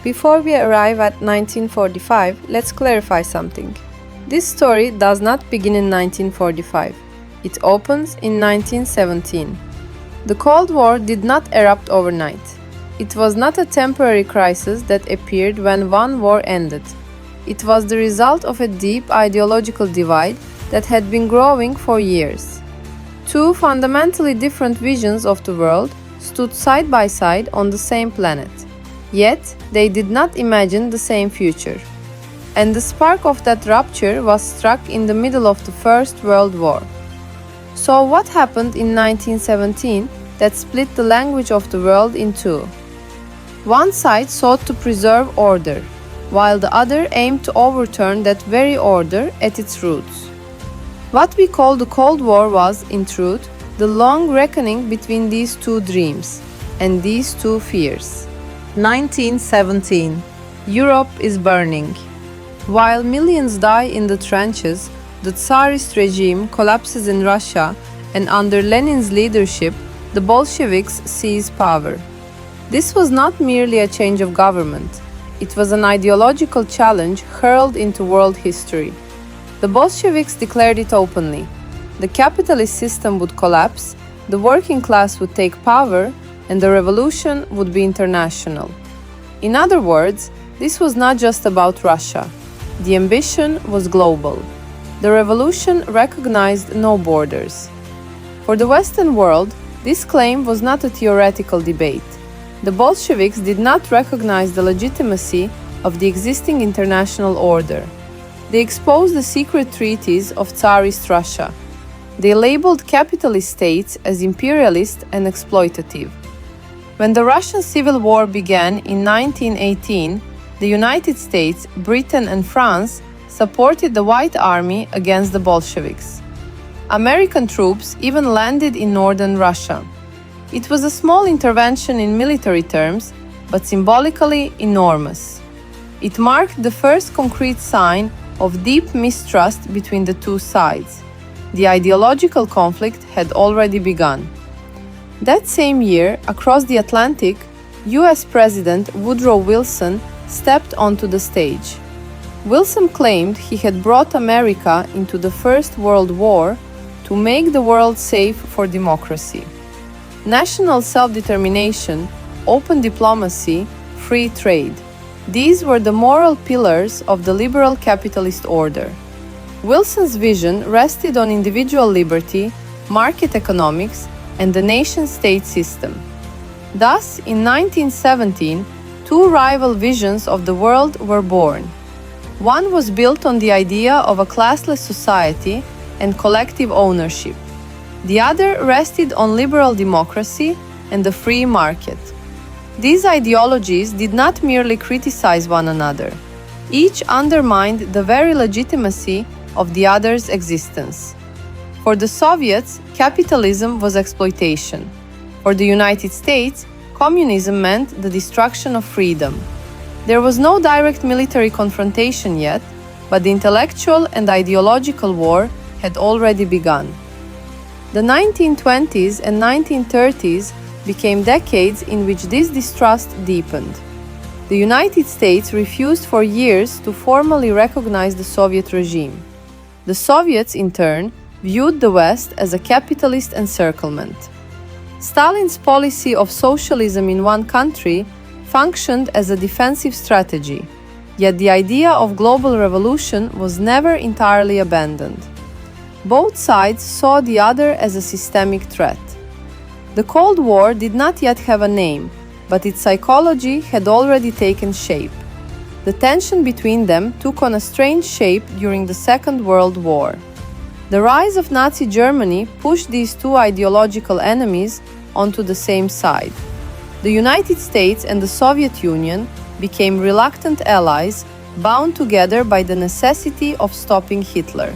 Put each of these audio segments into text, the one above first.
Before we arrive at 1945, let's clarify something. This story does not begin in 1945. It opens in 1917. The Cold War did not erupt overnight. It was not a temporary crisis that appeared when one war ended. It was the result of a deep ideological divide that had been growing for years. Two fundamentally different visions of the world stood side by side on the same planet. Yet, they did not imagine the same future. And the spark of that rupture was struck in the middle of the First World War. So what happened in 1917 that split the language of the world in two? One side sought to preserve order, while the other aimed to overturn that very order at its roots. What we call the Cold War was, in truth, the long reckoning between these two dreams and these two fears. 1917. Europe is burning. While millions die in the trenches, the Tsarist regime collapses in Russia, and under Lenin's leadership, the Bolsheviks seize power. This was not merely a change of government. It was an ideological challenge hurled into world history. The Bolsheviks declared it openly. The capitalist system would collapse, the working class would take power, and the revolution would be international. In other words, this was not just about Russia. The ambition was global. The revolution recognized no borders. For the Western world, this claim was not a theoretical debate. The Bolsheviks did not recognize the legitimacy of the existing international order. They exposed the secret treaties of Tsarist Russia. They labeled capitalist states as imperialist and exploitative. When the Russian Civil War began in 1918, the United States, Britain, and France supported the White Army against the Bolsheviks. American troops even landed in northern Russia. It was a small intervention in military terms, but symbolically enormous. It marked the first concrete sign of deep mistrust between the two sides. The ideological conflict had already begun. That same year, across the Atlantic, US President Woodrow Wilson stepped onto the stage. Wilson claimed he had brought America into the First World War to make the world safe for democracy. National self-determination, open diplomacy, free trade. These were the moral pillars of the liberal capitalist order. Wilson's vision rested on individual liberty, market economics, and the nation-state system. Thus, in 1917, two rival visions of the world were born. One was built on the idea of a classless society and collective ownership. The other rested on liberal democracy and the free market. These ideologies did not merely criticize one another. Each undermined the very legitimacy of the other's existence. For the Soviets, capitalism was exploitation. For the United States, communism meant the destruction of freedom. There was no direct military confrontation yet, but the intellectual and ideological war had already begun. The 1920s and 1930s became decades in which this distrust deepened. The United States refused for years to formally recognize the Soviet regime. The Soviets, in turn, viewed the West as a capitalist encirclement. Stalin's policy of socialism in one country functioned as a defensive strategy, yet the idea of global revolution was never entirely abandoned. Both sides saw the other as a systemic threat. The Cold War did not yet have a name, but its psychology had already taken shape. The tension between them took on a strange shape during the Second World War. The rise of Nazi Germany pushed these two ideological enemies onto the same side. The United States and the Soviet Union became reluctant allies, bound together by the necessity of stopping Hitler.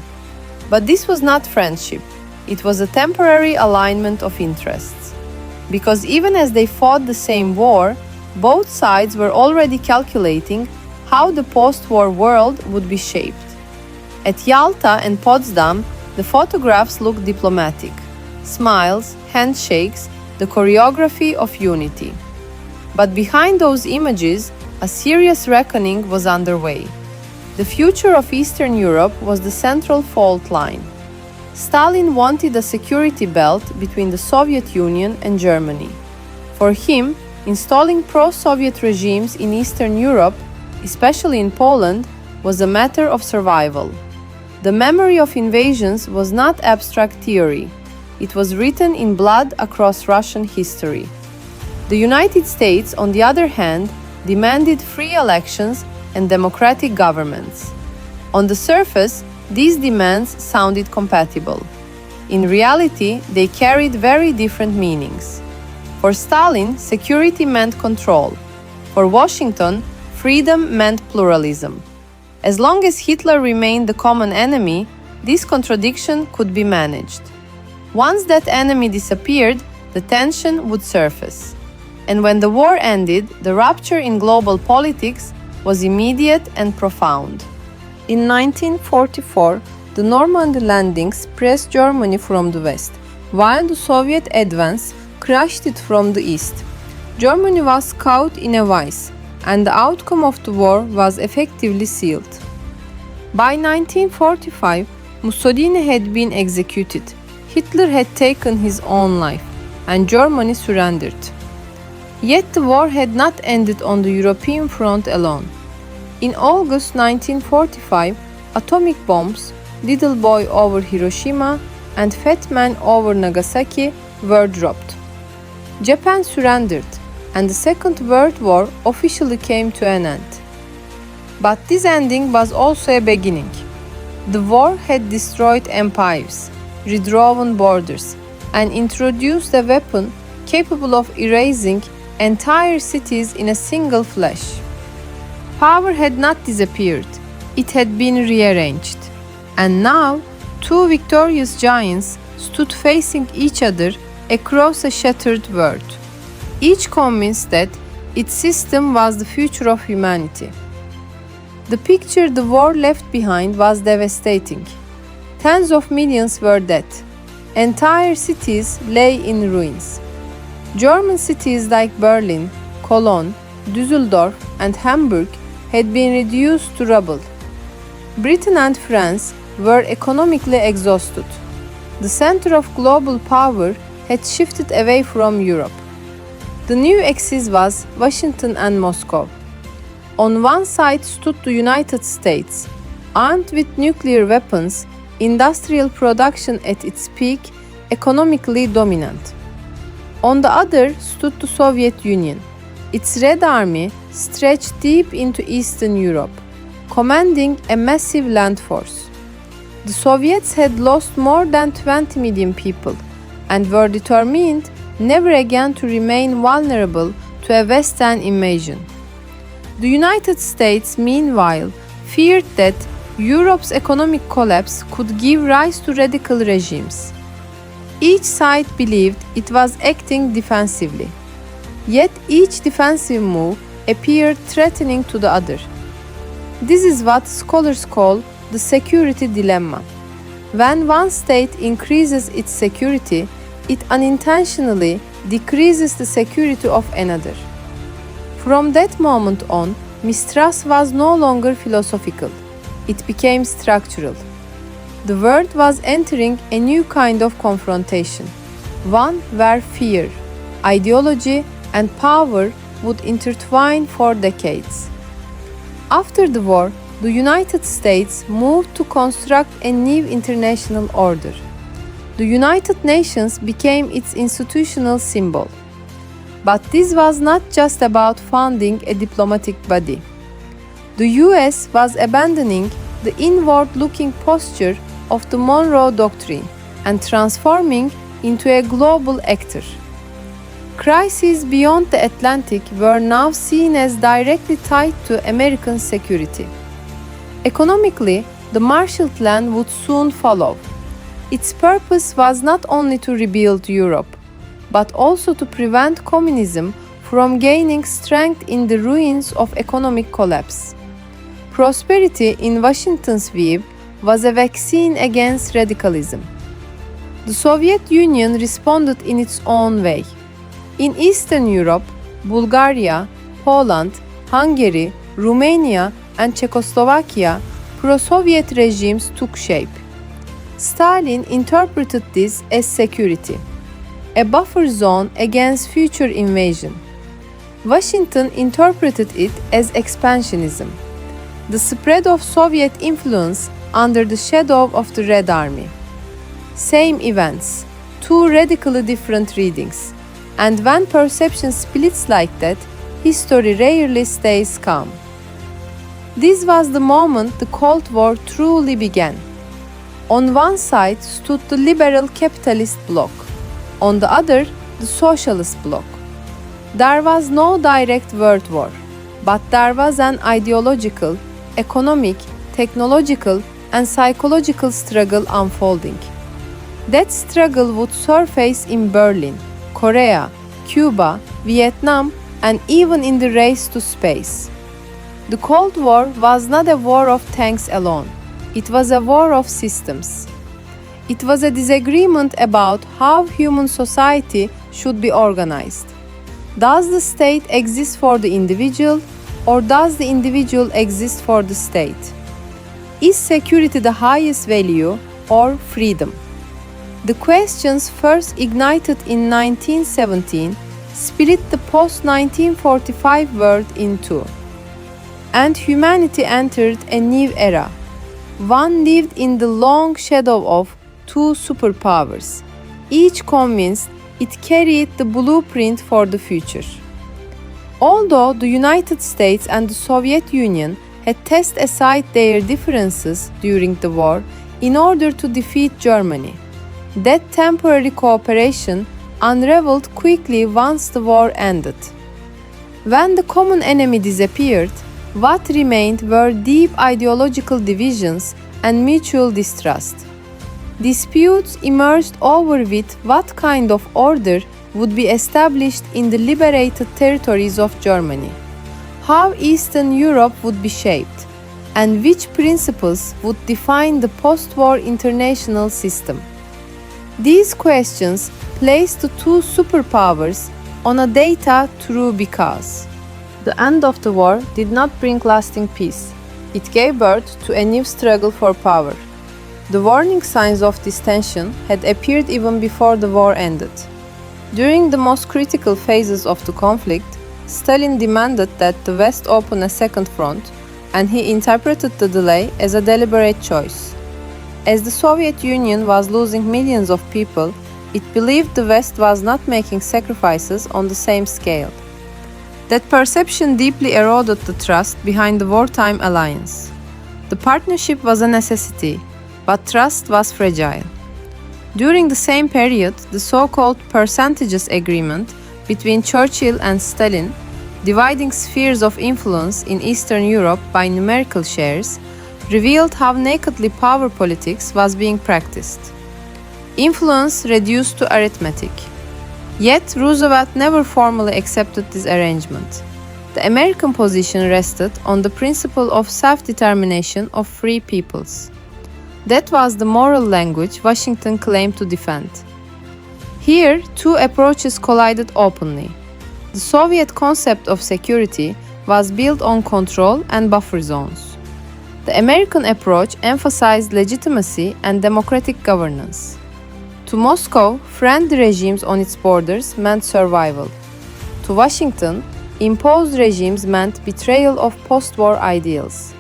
But this was not friendship. It was a temporary alignment of interests. Because even as they fought the same war, both sides were already calculating how the post-war world would be shaped. At Yalta and Potsdam, the photographs looked diplomatic. Smiles, handshakes, the choreography of unity. But behind those images, a serious reckoning was underway. The future of Eastern Europe was the central fault line. Stalin wanted a security belt between the Soviet Union and Germany. For him, installing pro-Soviet regimes in Eastern Europe, especially in Poland, was a matter of survival. The memory of invasions was not abstract theory. It was written in blood across Russian history. The United States, on the other hand, demanded free elections and democratic governments. On the surface, these demands sounded compatible. In reality, they carried very different meanings. For Stalin, security meant control. For Washington, freedom meant pluralism. As long as Hitler remained the common enemy, this contradiction could be managed. Once that enemy disappeared, the tension would surface. And when the war ended, the rupture in global politics was immediate and profound. In 1944, the Normandy landings pressed Germany from the west, while the Soviet advance crushed it from the east. Germany was caught in a vice, and the outcome of the war was effectively sealed. By 1945, Mussolini had been executed, Hitler had taken his own life, and Germany surrendered. Yet the war had not ended on the European front alone. In August 1945, atomic bombs, Little Boy over Hiroshima and Fat Man over Nagasaki, were dropped. Japan surrendered, and the Second World War officially came to an end. But this ending was also a beginning. The war had destroyed empires, redrawn borders, and introduced a weapon capable of erasing entire cities in a single flash. Power had not disappeared, it had been rearranged. And now, two victorious giants stood facing each other across a shattered world, each convinced that its system was the future of humanity. The picture the war left behind was devastating. Tens of millions were dead. Entire cities lay in ruins. German cities like Berlin, Cologne, Düsseldorf, and Hamburg had been reduced to rubble. Britain and France were economically exhausted. The center of global power had shifted away from Europe. The new axis was Washington and Moscow. On one side stood the United States, armed with nuclear weapons, industrial production at its peak, economically dominant. On the other stood the Soviet Union. Its Red Army stretched deep into Eastern Europe, commanding a massive land force. The Soviets had lost more than 20 million people and were determined never again to remain vulnerable to a Western invasion. The United States, meanwhile, feared that Europe's economic collapse could give rise to radical regimes. Each side believed it was acting defensively. Yet each defensive move appeared threatening to the other. This is what scholars call the security dilemma. When one state increases its security, it unintentionally decreases the security of another. From that moment on, mistrust was no longer philosophical. It became structural. The world was entering a new kind of confrontation, one where fear, ideology, and power would intertwine for decades. After the war, the United States moved to construct a new international order. The United Nations became its institutional symbol. But this was not just about founding a diplomatic body. The US was abandoning the inward-looking posture of the Monroe Doctrine and transforming into a global actor. Crises beyond the Atlantic were now seen as directly tied to American security. Economically, the Marshall Plan would soon follow. Its purpose was not only to rebuild Europe, but also to prevent communism from gaining strength in the ruins of economic collapse. Prosperity, in Washington's view, was a vaccine against radicalism. The Soviet Union responded in its own way. In Eastern Europe, Bulgaria, Poland, Hungary, Romania, and Czechoslovakia, pro-Soviet regimes took shape. Stalin interpreted this as security, a buffer zone against future invasion. Washington interpreted it as expansionism, the spread of Soviet influence under the shadow of the Red Army. Same events, two radically different readings, and when perception splits like that, history rarely stays calm. This was the moment the Cold War truly began. On one side stood the liberal capitalist bloc, on the other, the socialist bloc. There was no direct world war, but there was an ideological, economic, technological, and psychological struggle unfolding. That struggle would surface in Berlin, Korea, Cuba, Vietnam, and even in the race to space. The Cold War was not a war of tanks alone. It was a war of systems. It was a disagreement about how human society should be organized. Does the state exist for the individual, or does the individual exist for the state? Is security the highest value, or freedom? The questions first ignited in 1917 split the post-1945 world in two. And humanity entered a new era. One lived in the long shadow of two superpowers, each convinced it carried the blueprint for the future. Although the United States and the Soviet Union had cast aside their differences during the war in order to defeat Germany, that temporary cooperation unraveled quickly once the war ended. When the common enemy disappeared, what remained were deep ideological divisions and mutual distrust. Disputes emerged over with what kind of order would be established in the liberated territories of Germany, how Eastern Europe would be shaped, and which principles would define the post-war international system. These questions placed the two superpowers on a data true because the end of the war did not bring lasting peace. It gave birth to a new struggle for power. The warning signs of this tension had appeared even before the war ended. During the most critical phases of the conflict, Stalin demanded that the West open a second front, and he interpreted the delay as a deliberate choice. As the Soviet Union was losing millions of people, it believed the West was not making sacrifices on the same scale. That perception deeply eroded the trust behind the wartime alliance. The partnership was a necessity, but trust was fragile. During the same period, the so-called percentages agreement between Churchill and Stalin, dividing spheres of influence in Eastern Europe by numerical shares, revealed how nakedly power politics was being practiced. Influence reduced to arithmetic. Yet Roosevelt never formally accepted this arrangement. The American position rested on the principle of self-determination of free peoples. That was the moral language Washington claimed to defend. Here, two approaches collided openly. The Soviet concept of security was built on control and buffer zones. The American approach emphasized legitimacy and democratic governance. To Moscow, friendly regimes on its borders meant survival. To Washington, imposed regimes meant betrayal of post-war ideals.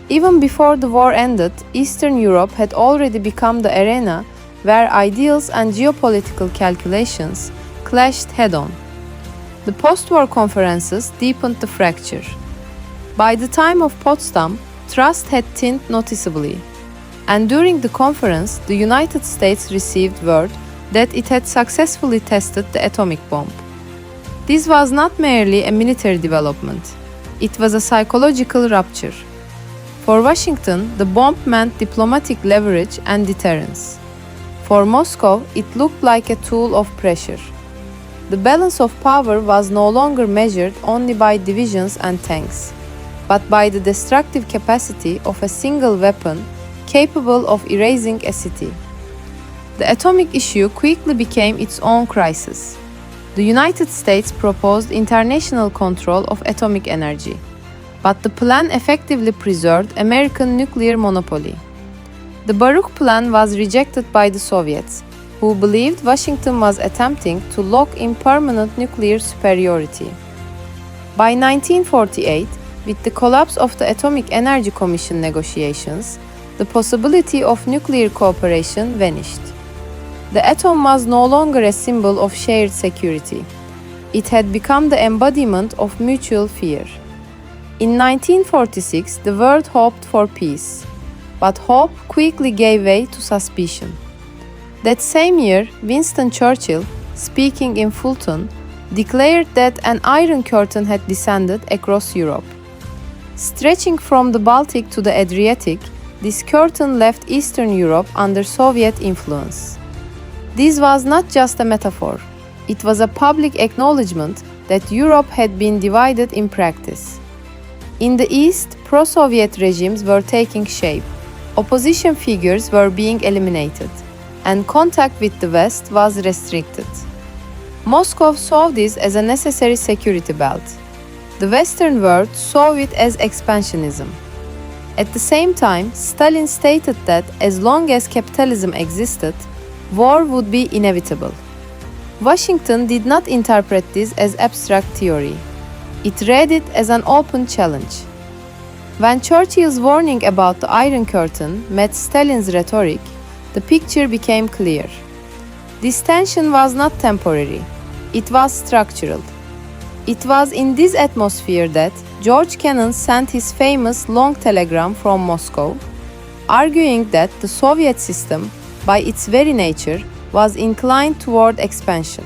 Even before the war ended, Eastern Europe had already become the arena where ideals and geopolitical calculations clashed head-on. The post-war conferences deepened the fracture. By the time of Potsdam, trust had thinned noticeably. And during the conference, the United States received word that it had successfully tested the atomic bomb. This was not merely a military development, it was a psychological rupture. For Washington, the bomb meant diplomatic leverage and deterrence. For Moscow, it looked like a tool of pressure. The balance of power was no longer measured only by divisions and tanks, but by the destructive capacity of a single weapon capable of erasing a city. The atomic issue quickly became its own crisis. The United States proposed international control of atomic energy, but the plan effectively preserved American nuclear monopoly. The Baruch Plan was rejected by the Soviets, who believed Washington was attempting to lock in permanent nuclear superiority. By 1948, with the collapse of the Atomic Energy Commission negotiations, the possibility of nuclear cooperation vanished. The atom was no longer a symbol of shared security. It had become the embodiment of mutual fear. In 1946, the world hoped for peace, but hope quickly gave way to suspicion. That same year, Winston Churchill, speaking in Fulton, declared that an iron curtain had descended across Europe. Stretching from the Baltic to the Adriatic, this curtain left Eastern Europe under Soviet influence. This was not just a metaphor, it was a public acknowledgement that Europe had been divided in practice. In the East, pro-Soviet regimes were taking shape, opposition figures were being eliminated, and contact with the West was restricted. Moscow saw this as a necessary security belt. The Western world saw it as expansionism. At the same time, Stalin stated that as long as capitalism existed, war would be inevitable. Washington did not interpret this as abstract theory. It read it as an open challenge. When Churchill's warning about the Iron Curtain met Stalin's rhetoric, the picture became clear. This tension was not temporary, it was structural. It was in this atmosphere that George Kennan sent his famous long telegram from Moscow, arguing that the Soviet system, by its very nature, was inclined toward expansion.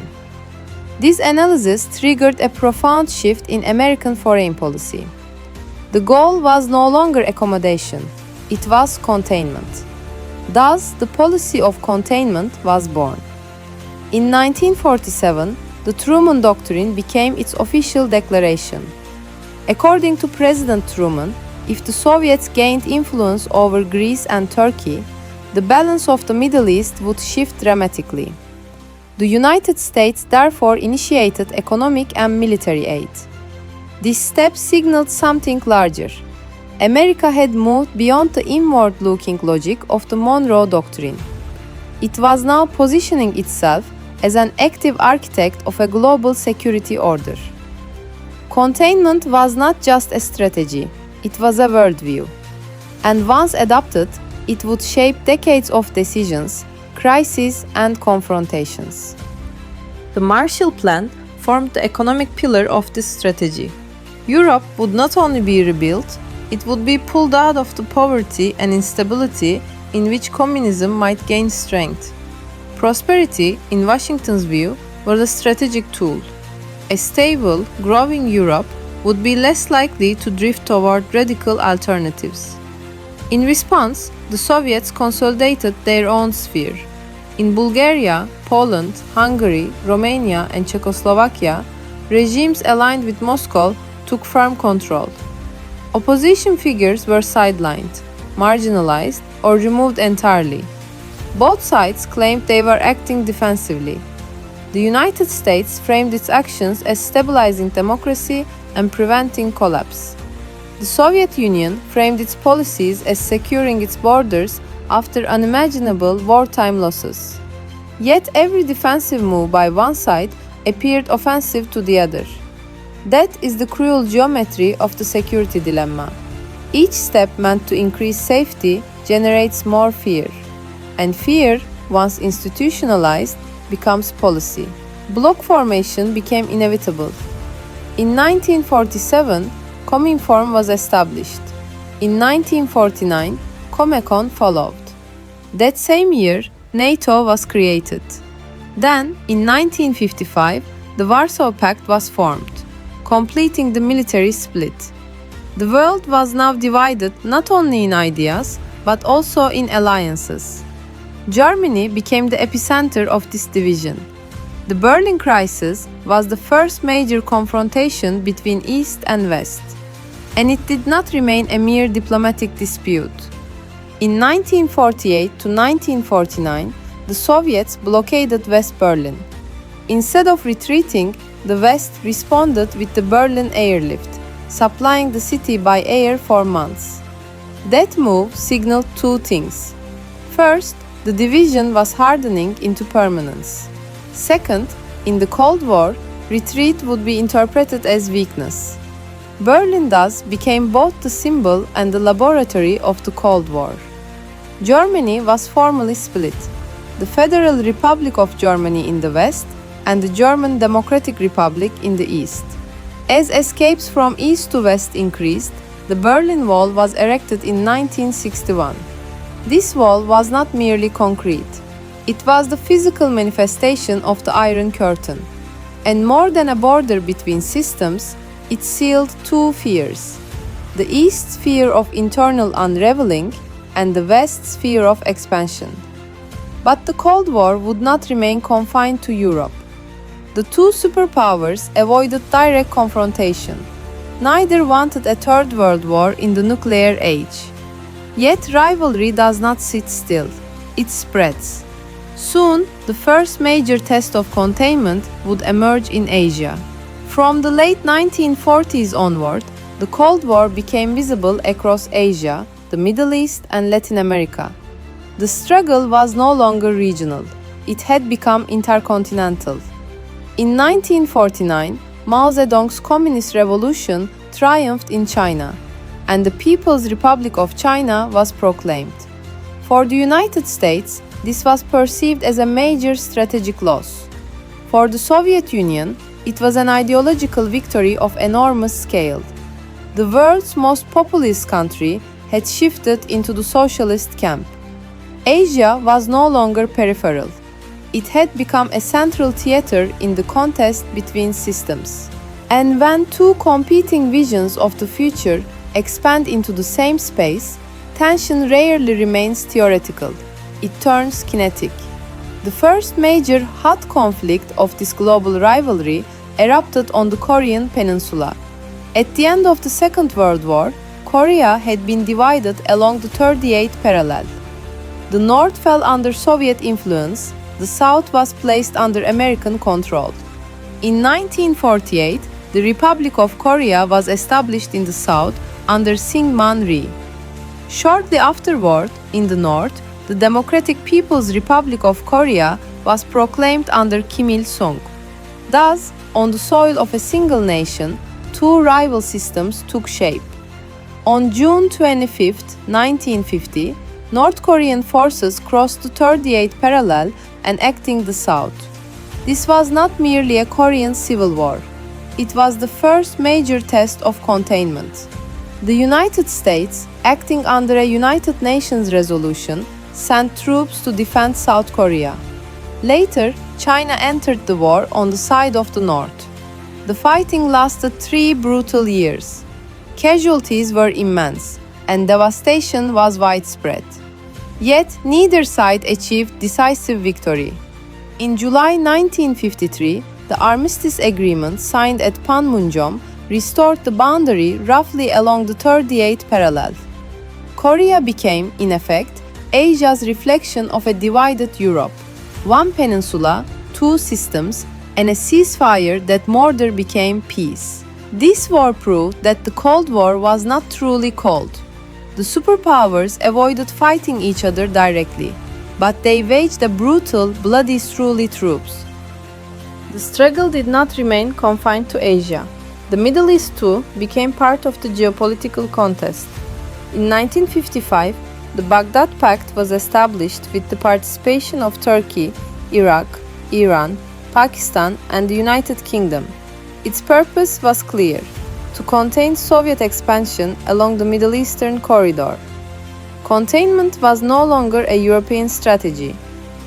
This analysis triggered a profound shift in American foreign policy. The goal was no longer accommodation, it was containment. Thus, the policy of containment was born. In 1947, the Truman Doctrine became its official declaration. According to President Truman, if the Soviets gained influence over Greece and Turkey, the balance of the Middle East would shift dramatically. The United States therefore initiated economic and military aid. This step signaled something larger. America had moved beyond the inward-looking logic of the Monroe Doctrine. It was now positioning itself as an active architect of a global security order. Containment was not just a strategy, it was a worldview. And once adopted, it would shape decades of decisions, crises, and confrontations. The Marshall Plan formed the economic pillar of this strategy. Europe would not only be rebuilt, it would be pulled out of the poverty and instability in which communism might gain strength. Prosperity, in Washington's view, was a strategic tool. A stable, growing Europe would be less likely to drift toward radical alternatives. In response, the Soviets consolidated their own sphere. In Bulgaria, Poland, Hungary, Romania, and Czechoslovakia, regimes aligned with Moscow took firm control. Opposition figures were sidelined, marginalized, or removed entirely. Both sides claimed they were acting defensively. The United States framed its actions as stabilizing democracy and preventing collapse. The Soviet Union framed its policies as securing its borders after unimaginable wartime losses. Yet every defensive move by one side appeared offensive to the other. That is the cruel geometry of the security dilemma. Each step meant to increase safety generates more fear. And fear, once institutionalized, becomes policy. Bloc formation became inevitable. In 1947, Cominform was established. In 1949, Comecon followed. That same year, NATO was created. Then, in 1955, the Warsaw Pact was formed, completing the military split. The world was now divided not only in ideas, but also in alliances. Germany became the epicenter of this division. The Berlin Crisis was the first major confrontation between East and West, and it did not remain a mere diplomatic dispute. In 1948 to 1949, the Soviets blockaded West Berlin. Instead of retreating, the West responded with the Berlin airlift, supplying the city by air for months. That move signaled two things. First, the division was hardening into permanence. Second, in the Cold War, retreat would be interpreted as weakness. Berlin thus became both the symbol and the laboratory of the Cold War. Germany was formally split. The Federal Republic of Germany in the West and the German Democratic Republic in the East. As escapes from East to West increased, the Berlin Wall was erected in 1961. This wall was not merely concrete. It was the physical manifestation of the Iron Curtain. And more than a border between systems, it sealed two fears: the East's fear of internal unraveling and the West's fear of expansion. But the Cold War would not remain confined to Europe. The two superpowers avoided direct confrontation. Neither wanted a Third World War in the nuclear age. Yet rivalry does not sit still. It spreads. Soon, the first major test of containment would emerge in Asia. From the late 1940s onward, the Cold War became visible across Asia, the Middle East, and Latin America. The struggle was no longer regional. It had become intercontinental. In 1949, Mao Zedong's Communist Revolution triumphed in China, and the People's Republic of China was proclaimed. For the United States, this was perceived as a major strategic loss. For the Soviet Union, it was an ideological victory of enormous scale. The world's most populous country had shifted into the socialist camp. Asia was no longer peripheral. It had become a central theater in the contest between systems. And when two competing visions of the future expand into the same space, tension rarely remains theoretical. It turns kinetic. The first major hot conflict of this global rivalry erupted on the Korean Peninsula. At the end of the Second World War, Korea had been divided along the 38th parallel. The North fell under Soviet influence, the South was placed under American control. In 1948, the Republic of Korea was established in the South under Syngman Rhee. Shortly afterward, in the North, the Democratic People's Republic of Korea was proclaimed under Kim Il-sung. Thus, on the soil of a single nation, two rival systems took shape. On June 25, 1950, North Korean forces crossed the 38th parallel, annexing the South. This was not merely a Korean civil war. It was the first major test of containment. The United States, acting under a United Nations resolution, sent troops to defend South Korea. Later, China entered the war on the side of the North. The fighting lasted 3 brutal years. Casualties were immense, and devastation was widespread. Yet, neither side achieved decisive victory. In July 1953, the armistice agreement signed at Panmunjom restored the boundary roughly along the 38th parallel. Korea became, in effect, Asia's reflection of a divided Europe. One peninsula, two systems, and a ceasefire that mortar became peace. This war proved that the Cold War was not truly cold. The superpowers avoided fighting each other directly, but they waged a brutal, bloody through troops. The struggle did not remain confined to Asia. The Middle East too became part of the geopolitical contest. In 1955, the Baghdad Pact was established with the participation of Turkey, Iraq, Iran, Pakistan, and the United Kingdom. Its purpose was clear: to contain Soviet expansion along the Middle Eastern corridor. Containment was no longer a European strategy.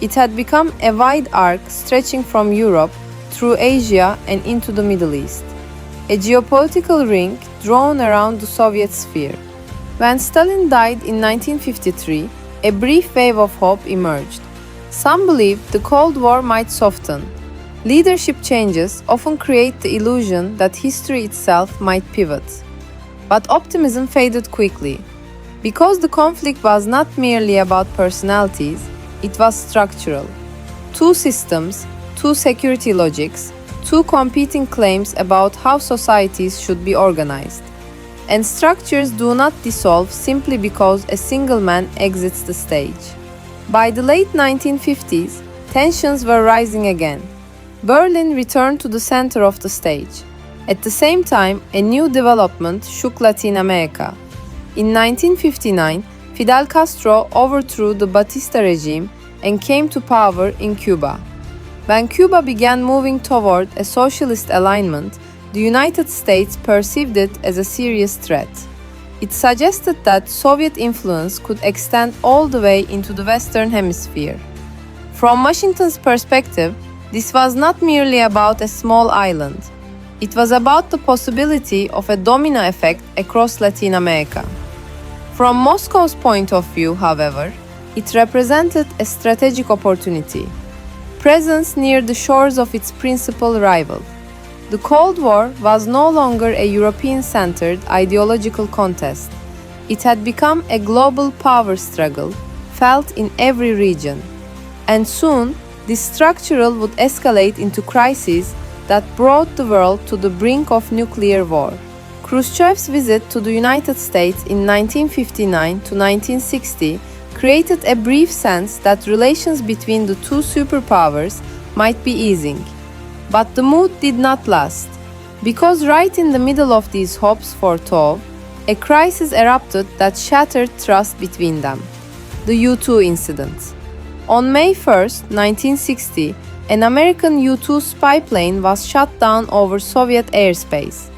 It had become a wide arc stretching from Europe through Asia and into the Middle East, a geopolitical ring drawn around the Soviet sphere. When Stalin died in 1953, a brief wave of hope emerged. Some believed the Cold War might soften. Leadership changes often create the illusion that history itself might pivot. But optimism faded quickly. Because the conflict was not merely about personalities, it was structural. Two systems, two security logics, two competing claims about how societies should be organized. And structures do not dissolve simply because a single man exits the stage. By the late 1950s, tensions were rising again. Berlin returned to the center of the stage. At the same time, a new development shook Latin America. In 1959, Fidel Castro overthrew the Batista regime and came to power in Cuba. When Cuba began moving toward a socialist alignment, the United States perceived it as a serious threat. It suggested that Soviet influence could extend all the way into the Western Hemisphere. From Washington's perspective, this was not merely about a small island. It was about the possibility of a domino effect across Latin America. From Moscow's point of view, however, it represented a strategic opportunity. Presence near the shores of its principal rival. The Cold War was no longer a European-centered ideological contest. It had become a global power struggle, felt in every region. And soon, this struggle would escalate into crises that brought the world to the brink of nuclear war. Khrushchev's visit to the United States in 1959 to 1960 created a brief sense that relations between the two superpowers might be easing. But the mood did not last, because right in the middle of these hopes for thaw, a crisis erupted that shattered trust between them. The U-2 incident. On May 1, 1960, an American U-2 spy plane was shot down over Soviet airspace.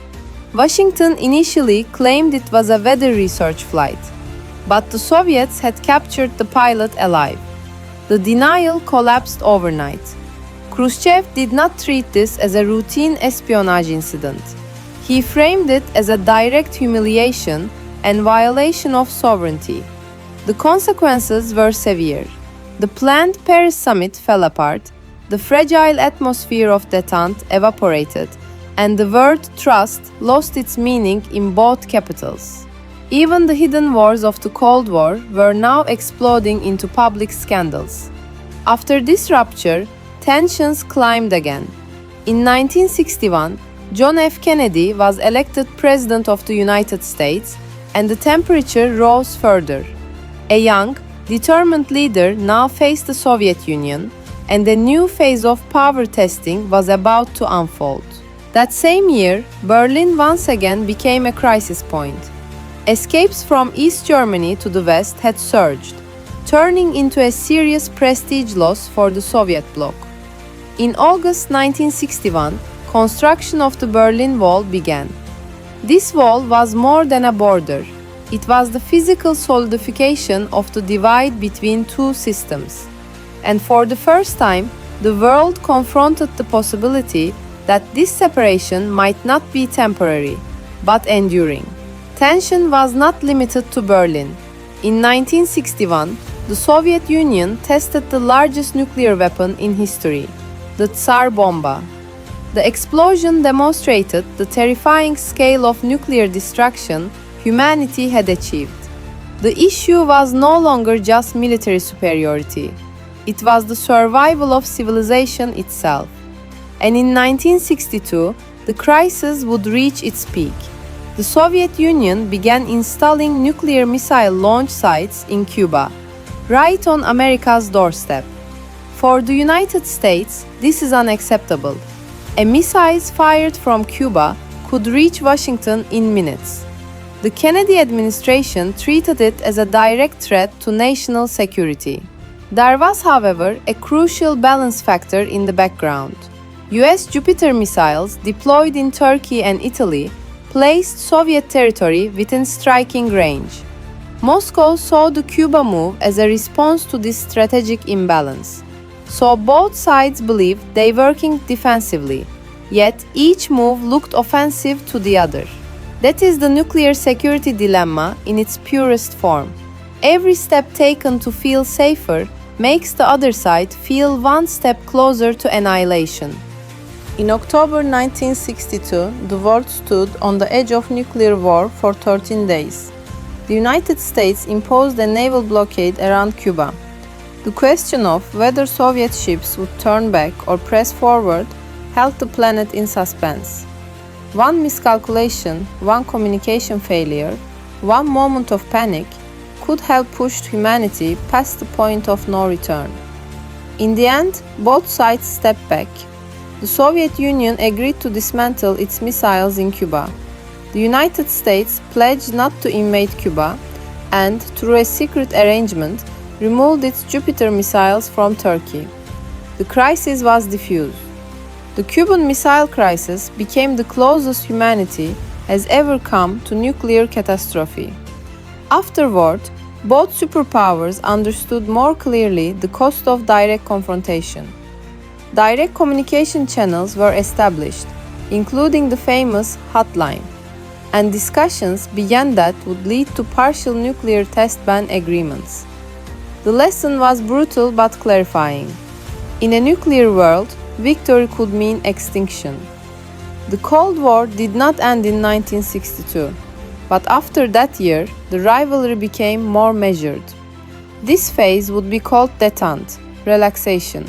Washington initially claimed it was a weather research flight, but the Soviets had captured the pilot alive. The denial collapsed overnight. Khrushchev did not treat this as a routine espionage incident. He framed it as a direct humiliation and violation of sovereignty. The consequences were severe. The planned Paris summit fell apart, the fragile atmosphere of detente evaporated, and the word trust lost its meaning in both capitals. Even the hidden wars of the Cold War were now exploding into public scandals. After this rupture, tensions climbed again. In 1961, John F. Kennedy was elected President of the United States, and the temperature rose further. A young, determined leader now faced the Soviet Union, and a new phase of power testing was about to unfold. That same year, Berlin once again became a crisis point. Escapes from East Germany to the West had surged, turning into a serious prestige loss for the Soviet bloc. In August 1961, construction of the Berlin Wall began. This wall was more than a border. It was the physical solidification of the divide between two systems. And for the first time, the world confronted the possibility that this separation might not be temporary, but enduring. Tension was not limited to Berlin. In 1961, the Soviet Union tested the largest nuclear weapon in history, the Tsar Bomba. The explosion demonstrated the terrifying scale of nuclear destruction humanity had achieved. The issue was no longer just military superiority. It was the survival of civilization itself. And in 1962, the crisis would reach its peak. The Soviet Union began installing nuclear missile launch sites in Cuba, right on America's doorstep. For the United States, this is unacceptable. A missile fired from Cuba could reach Washington in minutes. The Kennedy administration treated it as a direct threat to national security. There was, however, a crucial balance factor in the background. US Jupiter missiles deployed in Turkey and Italy placed Soviet territory within striking range. Moscow saw the Cuba move as a response to this strategic imbalance. So both sides believed they were working defensively, yet each move looked offensive to the other. That is the nuclear security dilemma in its purest form. Every step taken to feel safer makes the other side feel one step closer to annihilation. In October 1962, the world stood on the edge of nuclear war for 13 days. The United States imposed a naval blockade around Cuba. The question of whether Soviet ships would turn back or press forward held the planet in suspense. One miscalculation, one communication failure, one moment of panic could have pushed humanity past the point of no return. In the end, both sides stepped back. The Soviet Union agreed to dismantle its missiles in Cuba. The United States pledged not to invade Cuba and, through a secret arrangement, removed its Jupiter missiles from Turkey. The crisis was diffused. The Cuban Missile Crisis became the closest humanity has ever come to nuclear catastrophe. Afterward, both superpowers understood more clearly the cost of direct confrontation. Direct communication channels were established, including the famous hotline, and discussions began that would lead to partial nuclear test ban agreements. The lesson was brutal but clarifying. In a nuclear world, victory could mean extinction. The Cold War did not end in 1962, but after that year, the rivalry became more measured. This phase would be called detente, relaxation.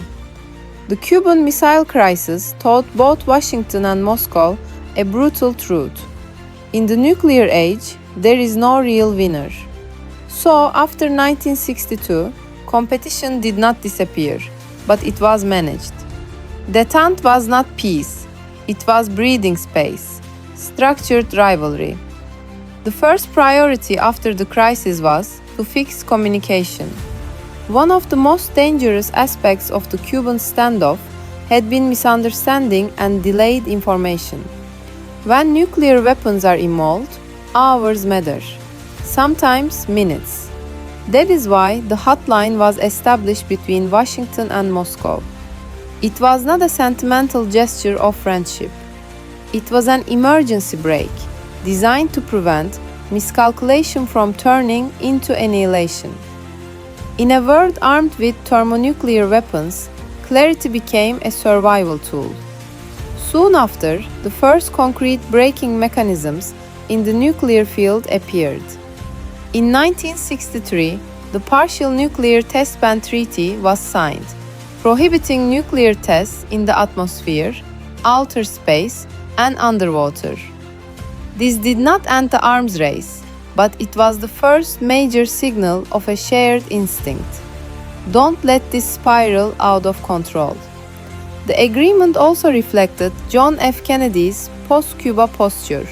The Cuban Missile Crisis taught both Washington and Moscow a brutal truth. In the nuclear age, there is no real winner. So, after 1962, competition did not disappear, but it was managed. Detente was not peace, it was breathing space, structured rivalry. The first priority after the crisis was to fix communication. One of the most dangerous aspects of the Cuban standoff had been misunderstanding and delayed information. When nuclear weapons are involved, hours matter. Sometimes minutes. That is why the hotline was established between Washington and Moscow. It was not a sentimental gesture of friendship. It was an emergency brake designed to prevent miscalculation from turning into annihilation. In a world armed with thermonuclear weapons, clarity became a survival tool. Soon after, the first concrete braking mechanisms in the nuclear field appeared. In 1963, the Partial Nuclear Test Ban Treaty was signed, prohibiting nuclear tests in the atmosphere, outer space, and underwater. This did not end the arms race, but it was the first major signal of a shared instinct. Don't let this spiral out of control. The agreement also reflected John F. Kennedy's post-Cuba posture.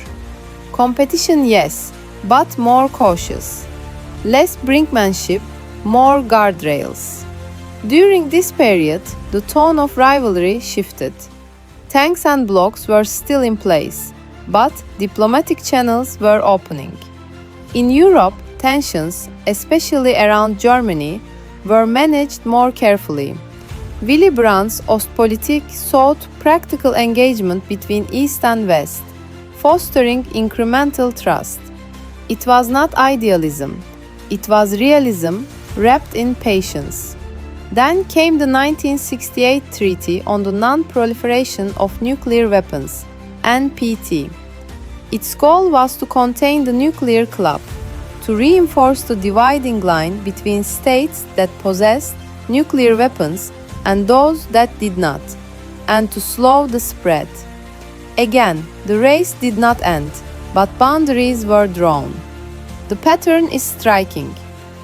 Competition, yes, but more cautious. Less brinkmanship, more guardrails. During this period, the tone of rivalry shifted. Tanks and blocks were still in place, but diplomatic channels were opening. In Europe, tensions, especially around Germany, were managed more carefully. Willy Brandt's Ostpolitik sought practical engagement between East and West, fostering incremental trust. It was not idealism, it was realism wrapped in patience. Then came the 1968 Treaty on the Non-Proliferation of Nuclear Weapons, NPT. Its goal was to contain the nuclear club, to reinforce the dividing line between states that possessed nuclear weapons and those that did not, and to slow the spread. Again, the race did not end, but boundaries were drawn. The pattern is striking.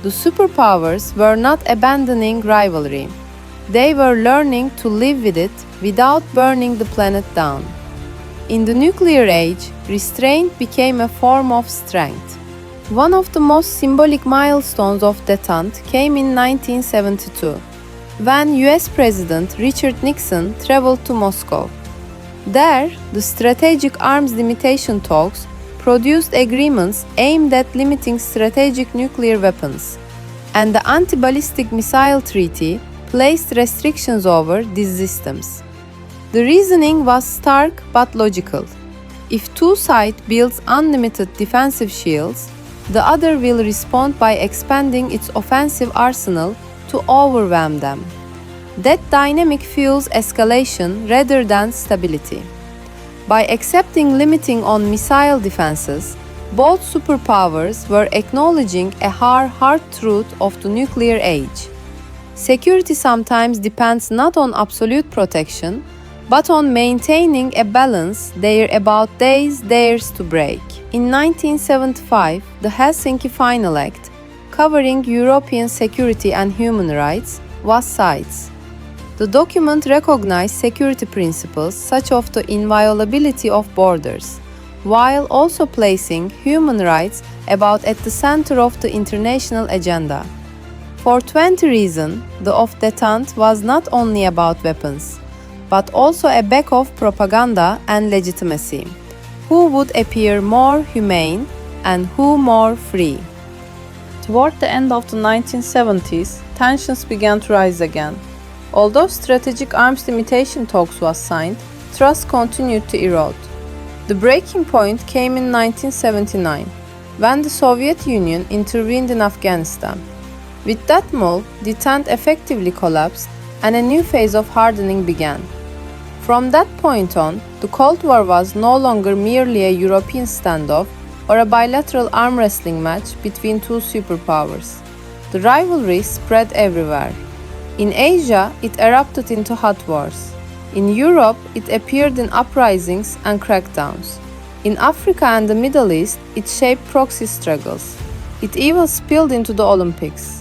The superpowers were not abandoning rivalry. They were learning to live with it without burning the planet down. In the nuclear age, restraint became a form of strength. One of the most symbolic milestones of detente came in 1972, when US President Richard Nixon traveled to Moscow. There, the strategic arms limitation talks produced agreements aimed at limiting strategic nuclear weapons, and the Anti-Ballistic Missile Treaty placed restrictions over these systems. The reasoning was stark but logical. If two sides builds unlimited defensive shields, the other will respond by expanding its offensive arsenal to overwhelm them. That dynamic fuels escalation rather than stability. By accepting limiting on missile defenses, both superpowers were acknowledging a hard truth of the nuclear age. Security sometimes depends not on absolute protection, but on maintaining a balance there about days theirs to break. In 1975, the Helsinki Final Act, covering European security and human rights, was signed. The document recognized security principles such as the inviolability of borders, while also placing human rights about at the center of the international agenda. For 20 reasons, the of detente was not only about weapons, but also a back of propaganda and legitimacy. Who would appear more humane and who more free? Toward the end of the 1970s, tensions began to rise again. Although strategic arms limitation talks was signed, trust continued to erode. The breaking point came in 1979, when the Soviet Union intervened in Afghanistan. With that move, detente effectively collapsed and a new phase of hardening began. From that point on, the Cold War was no longer merely a European standoff or a bilateral arm wrestling match between two superpowers. The rivalry spread everywhere. In Asia, it erupted into hot wars. In Europe, it appeared in uprisings and crackdowns. In Africa and the Middle East, it shaped proxy struggles. It even spilled into the Olympics.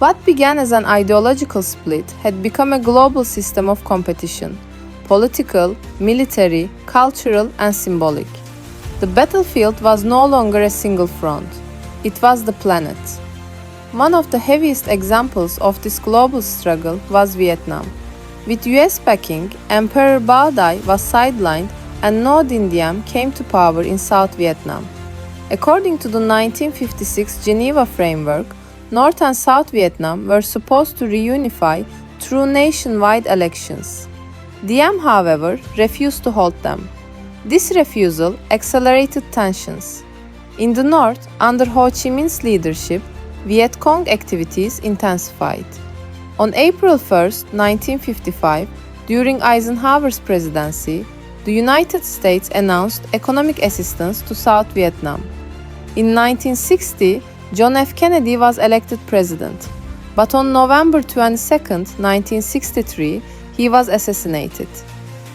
What began as an ideological split had become a global system of competition: political, military, cultural, and symbolic. The battlefield was no longer a single front. It was the planet. One of the heaviest examples of this global struggle was Vietnam. With US backing, Emperor Bao Dai was sidelined and No Dinh Diem came to power in South Vietnam. According to the 1956 Geneva Framework, North and South Vietnam were supposed to reunify through nationwide elections. Diem, however, refused to hold them. This refusal accelerated tensions. In the north, under Ho Chi Minh's leadership, Viet Cong activities intensified. On April 1, 1955, during Eisenhower's presidency, the United States announced economic assistance to South Vietnam. In 1960, John F. Kennedy was elected president, but on November 22, 1963, he was assassinated.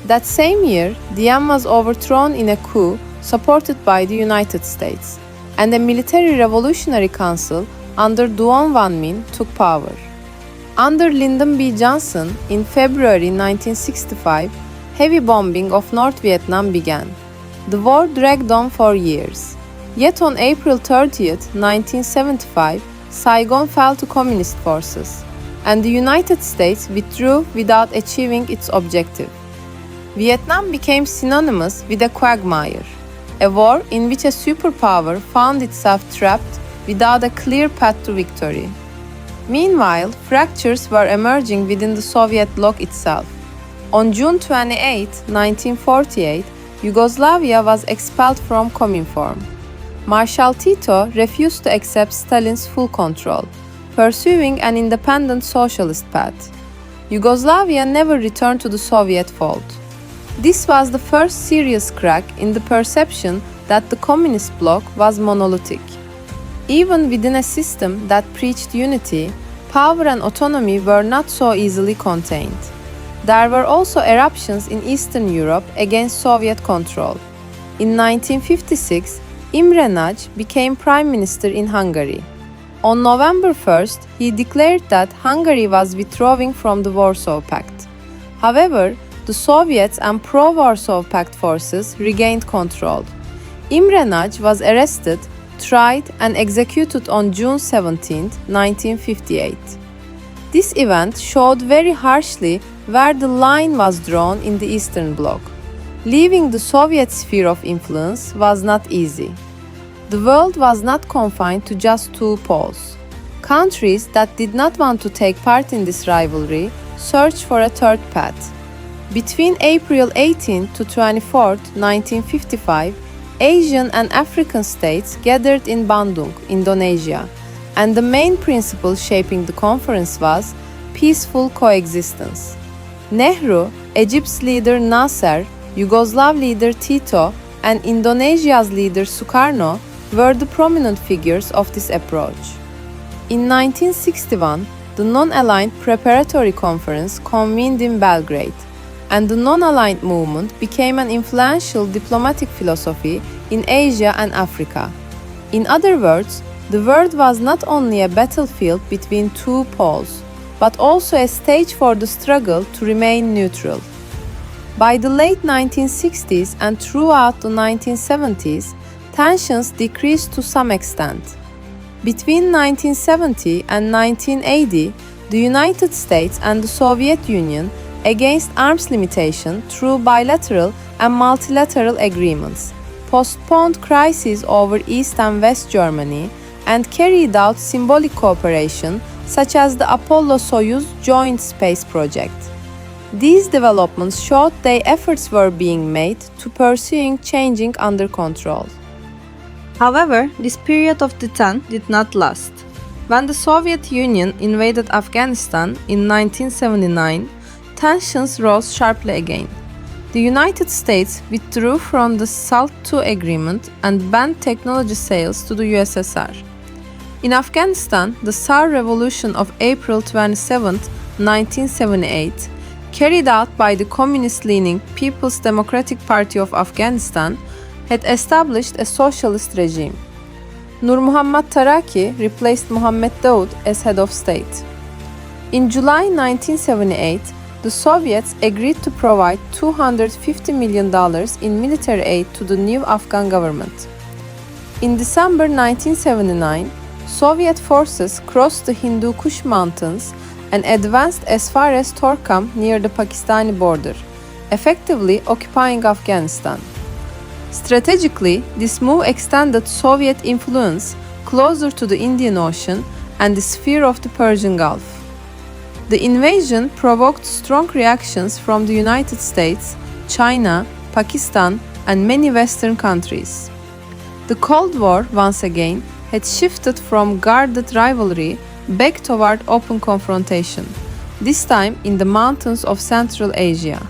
That same year, Diem was overthrown in a coup supported by the United States, and a military revolutionary council under Duong Van Minh took power. Under Lyndon B. Johnson, in February 1965, heavy bombing of North Vietnam began. The war dragged on for years. Yet on April 30, 1975, Saigon fell to communist forces, and the United States withdrew without achieving its objective. Vietnam became synonymous with a quagmire, a war in which a superpower found itself trapped without a clear path to victory. Meanwhile, fractures were emerging within the Soviet bloc itself. On June 28, 1948, Yugoslavia was expelled from Cominform. Marshal Tito refused to accept Stalin's full control, pursuing an independent socialist path. Yugoslavia never returned to the Soviet fold. This was the first serious crack in the perception that the communist bloc was monolithic. Even within a system that preached unity, power and autonomy were not so easily contained. There were also eruptions in Eastern Europe against Soviet control. In 1956, Imre Nagy became prime minister in Hungary. On November 1st, he declared that Hungary was withdrawing from the Warsaw Pact. However, the Soviets and pro-Warsaw Pact forces regained control. Imre Nagy was arrested, tried, and executed on June 17, 1958. This event showed very harshly where the line was drawn in the Eastern Bloc. Leaving the Soviet sphere of influence was not easy. The world was not confined to just two poles. Countries that did not want to take part in this rivalry searched for a third path. Between April 18 to 24, 1955, Asian and African states gathered in Bandung, Indonesia, and the main principle shaping the conference was peaceful coexistence. Nehru, Egypt's leader Nasser, Yugoslav leader Tito, and Indonesia's leader Sukarno were the prominent figures of this approach. In 1961, the Non-Aligned Preparatory Conference convened in Belgrade, and the non-aligned movement became an influential diplomatic philosophy in Asia and Africa. In other words, the world was not only a battlefield between two poles, but also a stage for the struggle to remain neutral. By the late 1960s and throughout the 1970s, tensions decreased to some extent. Between 1970 and 1980, the United States and the Soviet Union against arms limitation through bilateral and multilateral agreements, postponed crises over East and West Germany, and carried out symbolic cooperation such as the Apollo-Soyuz joint space project. These developments showed their efforts were being made to pursuing changing under control. However, this period of detente did not last. When the Soviet Union invaded Afghanistan in 1979, tensions rose sharply again. The United States withdrew from the SALT II agreement and banned technology sales to the USSR. In Afghanistan, the SAR Revolution of April 27, 1978, carried out by the communist-leaning People's Democratic Party of Afghanistan, had established a socialist regime. Nur Muhammad Taraki replaced Mohammed Daoud as head of state. In July 1978, the Soviets agreed to provide $250 million in military aid to the new Afghan government. In December 1979, Soviet forces crossed the Hindu Kush Mountains and advanced as far as Torkham near the Pakistani border, effectively occupying Afghanistan. Strategically, this move extended Soviet influence closer to the Indian Ocean and the sphere of the Persian Gulf. The invasion provoked strong reactions from the United States, China, Pakistan, and many Western countries. The Cold War, once again, had shifted from guarded rivalry back toward open confrontation, this time in the mountains of Central Asia.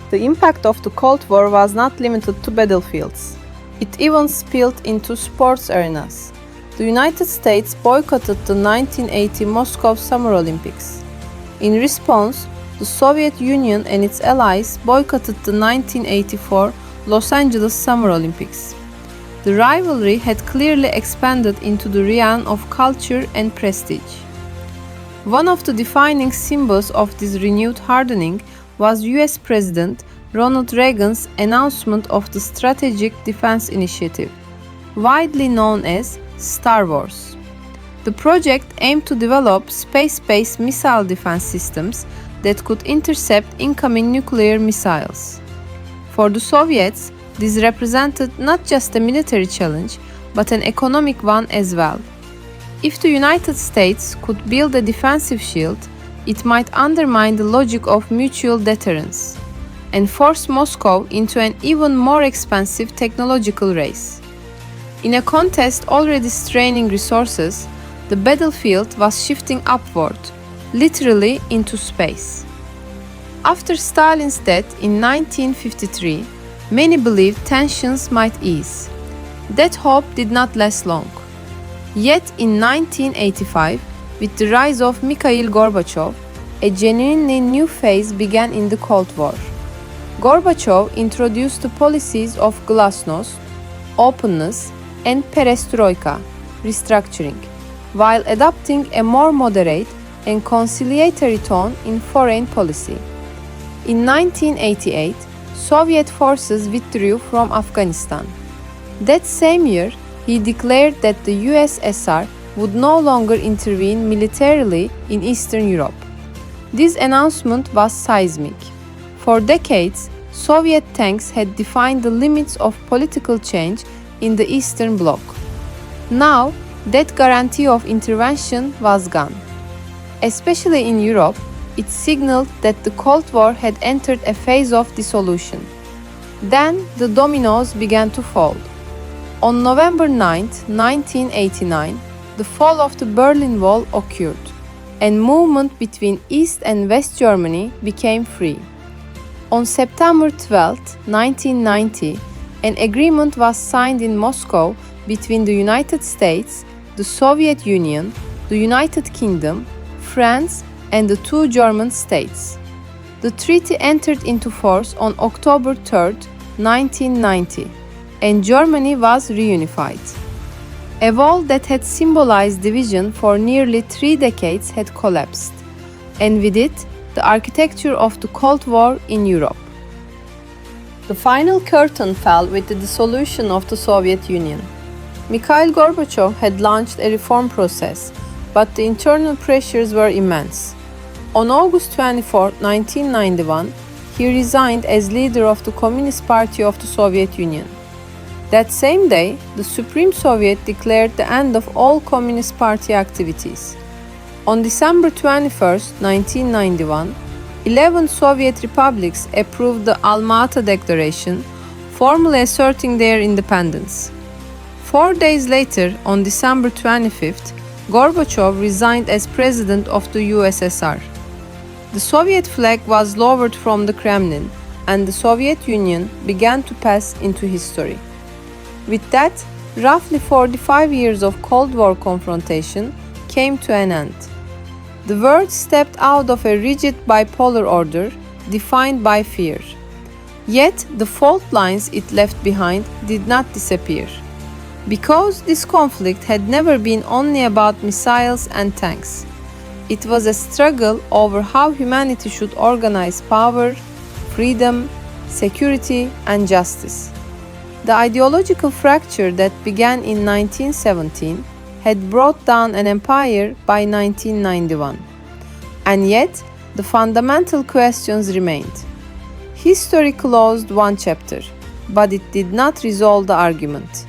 The impact of the Cold War was not limited to battlefields. It even spilled into sports arenas. The United States boycotted the 1980 Moscow Summer Olympics. In response, the Soviet Union and its allies boycotted the 1984 Los Angeles Summer Olympics. The rivalry had clearly expanded into the realm of culture and prestige. One of the defining symbols of this renewed hardening was US President Ronald Reagan's announcement of the Strategic Defense Initiative, widely known as Star Wars. The project aimed to develop space-based missile defense systems that could intercept incoming nuclear missiles. For the Soviets, this represented not just a military challenge, but an economic one as well. If the United States could build a defensive shield, it might undermine the logic of mutual deterrence and force Moscow into an even more expensive technological race. In a contest already straining resources, the battlefield was shifting upward, literally into space. After Stalin's death in 1953, many believed tensions might ease. That hope did not last long. Yet in 1985, with the rise of Mikhail Gorbachev, a genuinely new phase began in the Cold War. Gorbachev introduced the policies of glasnost, openness, and perestroika, restructuring, while adopting a more moderate and conciliatory tone in foreign policy. In 1988, Soviet forces withdrew from Afghanistan. That same year, he declared that the USSR would no longer intervene militarily in Eastern Europe. This announcement was seismic. For decades, Soviet tanks had defined the limits of political change in the Eastern Bloc. Now, that guarantee of intervention was gone. Especially in Europe, it signaled that the Cold War had entered a phase of dissolution. Then the dominoes began to fall. On November 9, 1989, the fall of the Berlin Wall occurred, and movement between East and West Germany became free. On September 12, 1990, an agreement was signed in Moscow between the United States, the Soviet Union, the United Kingdom, France and the two German states. The treaty entered into force on October 3, 1990, and Germany was reunified. A wall that had symbolized division for nearly 3 decades had collapsed, and with it, the architecture of the Cold War in Europe. The final curtain fell with the dissolution of the Soviet Union. Mikhail Gorbachev had launched a reform process, but the internal pressures were immense. On August 24, 1991, he resigned as leader of the Communist Party of the Soviet Union. That same day, the Supreme Soviet declared the end of all Communist Party activities. On December 21, 1991, 11 Soviet republics approved the Alma-Ata Declaration, formally asserting their independence. 4 days later, on December 25th, Gorbachev resigned as president of the USSR. The Soviet flag was lowered from the Kremlin, and the Soviet Union began to pass into history. With that, roughly 45 years of Cold War confrontation came to an end. The world stepped out of a rigid bipolar order defined by fear. Yet, the fault lines it left behind did not disappear. Because this conflict had never been only about missiles and tanks. It was a struggle over how humanity should organize power, freedom, security, and justice. The ideological fracture that began in 1917 had brought down an empire by 1991. And yet, the fundamental questions remained. History closed one chapter, but it did not resolve the argument.